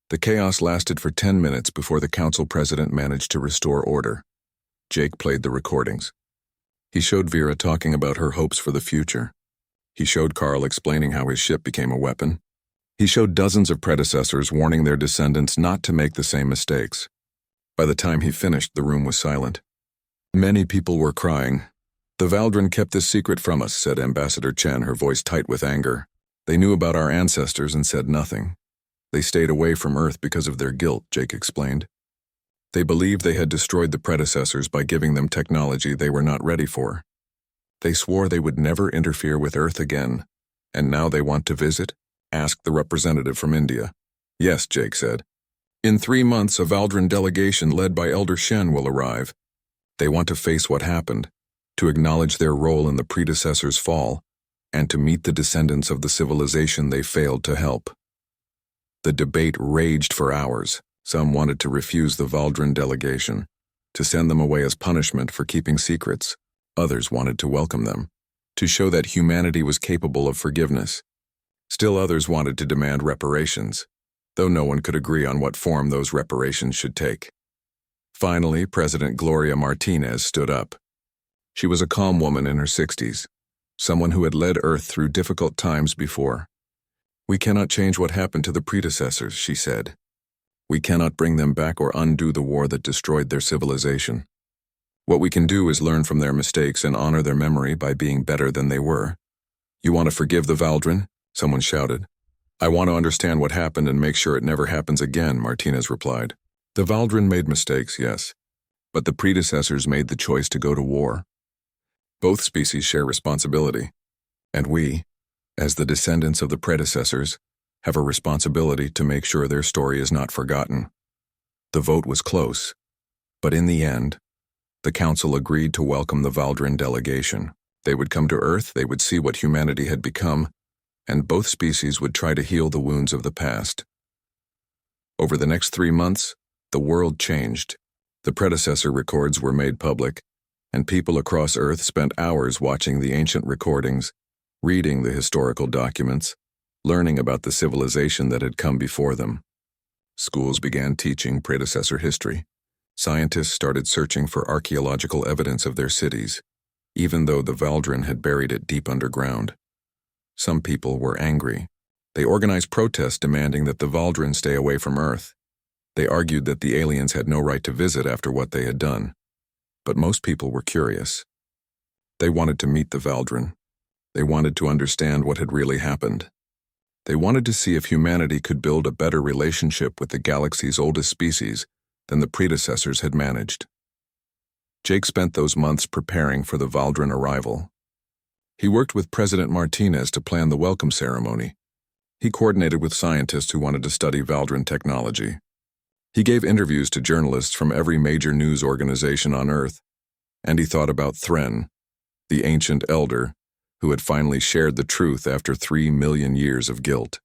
The chaos lasted for 10 minutes before the council president managed to restore order. Jake played the recordings. He showed Vera talking about her hopes for the future. He showed Carl explaining how his ship became a weapon. He showed dozens of predecessors warning their descendants not to make the same mistakes. By the time he finished, the room was silent. Many people were crying. "The Valdren kept this secret from us," said Ambassador Chen, her voice tight with anger. "They knew about our ancestors and said nothing. They stayed away from Earth because of their guilt," Jake explained. "They believed they had destroyed the predecessors by giving them technology they were not ready for. They swore they would never interfere with Earth again. And now they want to visit?" asked the representative from India. "Yes," Jake said. "In 3 months, a Valdren delegation led by Elder Shen will arrive. They want to face what happened, to acknowledge their role in the predecessors' fall, and to meet the descendants of the civilization they failed to help." The debate raged for hours. Some wanted to refuse the Valdren delegation, to send them away as punishment for keeping secrets. Others wanted to welcome them, to show that humanity was capable of forgiveness. Still others wanted to demand reparations, though no one could agree on what form those reparations should take. Finally, President Gloria Martinez stood up. She was a calm woman in her 60s, someone who had led Earth through difficult times before. "We cannot change what happened to the predecessors," she said. "We cannot bring them back or undo the war that destroyed their civilization. What we can do is learn from their mistakes and honor their memory by being better than they were." "You want to forgive the Valdren?" someone shouted. "I want to understand what happened and make sure it never happens again," Martinez replied. "The Valdren made mistakes, yes, but the predecessors made the choice to go to war. Both species share responsibility, and we, as the descendants of the predecessors, have a responsibility to make sure their story is not forgotten." The vote was close, but in the end, the council agreed to welcome the Valdren delegation. They would come to Earth, they would see what humanity had become, and both species would try to heal the wounds of the past. Over the next 3 months, the world changed. The predecessor records were made public, and people across Earth spent hours watching the ancient recordings, reading the historical documents, learning about the civilization that had come before them. Schools began teaching predecessor history. Scientists started searching for archaeological evidence of their cities, even though the Valdren had buried it deep underground. Some people were angry. They organized protests demanding that the Valdren stay away from Earth. They argued that the aliens had no right to visit after what they had done. But most people were curious. They wanted to meet the Valdren. They wanted to understand what had really happened. They wanted to see if humanity could build a better relationship with the galaxy's oldest species than the predecessors had managed. Jake spent those months preparing for the Valdren arrival. He worked with President Martinez to plan the welcome ceremony. He coordinated with scientists who wanted to study Valdren technology. He gave interviews to journalists from every major news organization on Earth, and he thought about Thren, the ancient elder, who had finally shared the truth after 3 million years of guilt.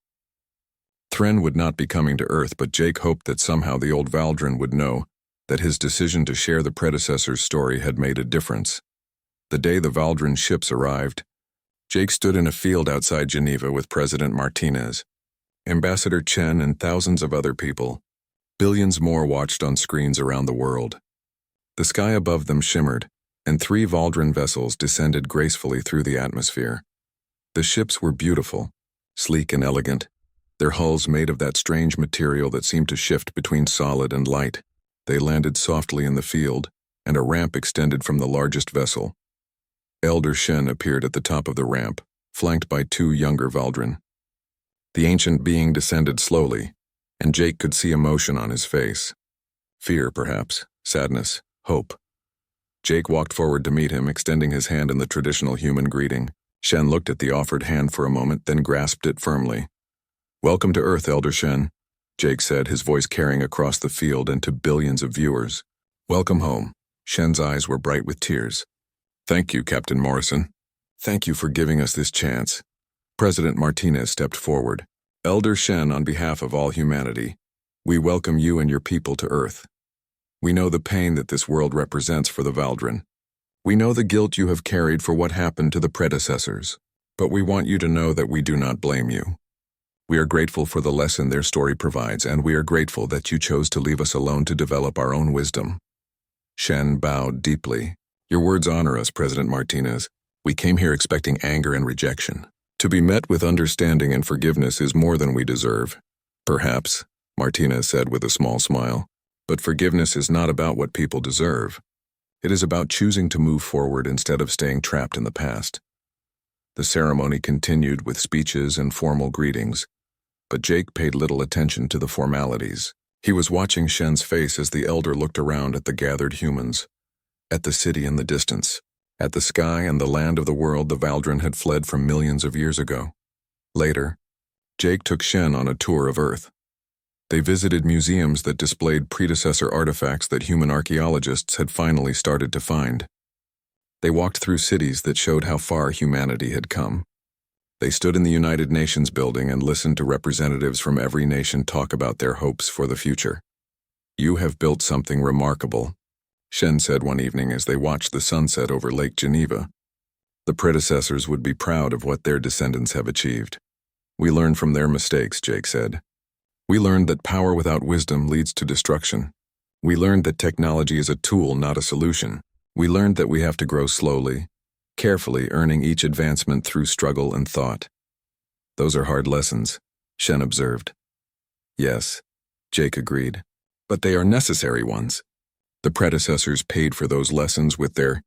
Thren would not be coming to Earth, but Jake hoped that somehow the old Valdren would know that his decision to share the predecessor's story had made a difference. The day the Valdren ships arrived, Jake stood in a field outside Geneva with President Martinez, Ambassador Chen, and thousands of other people. Billions more watched on screens around the world. The sky above them shimmered, and 3 Valdren vessels descended gracefully through the atmosphere. The ships were beautiful, sleek and elegant, their hulls made of that strange material that seemed to shift between solid and light. They landed softly in the field, and a ramp extended from the largest vessel. Elder Shen appeared at the top of the ramp, flanked by 2 younger Valdren. The ancient being descended slowly, and Jake could see emotion on his face. Fear, perhaps, sadness, hope. Jake walked forward to meet him, extending his hand in the traditional human greeting. Shen looked at the offered hand for a moment, then grasped it firmly. "Welcome to Earth, Elder Shen. Jake said, his voice carrying across the field and to billions of viewers. Welcome home. Shen's eyes were bright with tears. Thank you, Captain Morrison. Thank you for giving us this chance. President Martinez stepped forward. Elder Shen, on behalf of all humanity, we welcome you and your people to Earth. We know the pain that this world represents for the Valdrin. We know the guilt you have carried for what happened to the predecessors, but we want you to know that we do not blame you. We are grateful for the lesson their story provides, and we are grateful that you chose to leave us alone to develop our own wisdom. Shen bowed deeply. Your words honor us, President Martinez. We came here expecting anger and rejection. To be met with understanding and forgiveness is more than we deserve. Perhaps, Martinez said with a small smile, but forgiveness is not about what people deserve. It is about choosing to move forward instead of staying trapped in the past. The ceremony continued with speeches and formal greetings, but Jake paid little attention to the formalities. He was watching Shen's face as the elder looked around at the gathered humans, at the city in the distance, at the sky and the land of the world the Valdrin had fled from millions of years ago. Later, Jake took Shen on a tour of Earth. They visited museums that displayed predecessor artifacts that human archaeologists had finally started to find. They walked through cities that showed how far humanity had come. They stood in the United Nations building and listened to representatives from every nation talk about their hopes for the future. You have built something remarkable, Shen said one evening as they watched the sunset over Lake Geneva. The predecessors would be proud of what their descendants have achieved. We learned from their mistakes, Jake said. We learned that power without wisdom leads to destruction. We learned that technology is a tool, not a solution. We learned that we have to grow slowly, carefully, earning each advancement through struggle and thought. Those are hard lessons, Shen observed. Yes, Jake agreed, but they are necessary ones. The predecessors paid for those lessons with their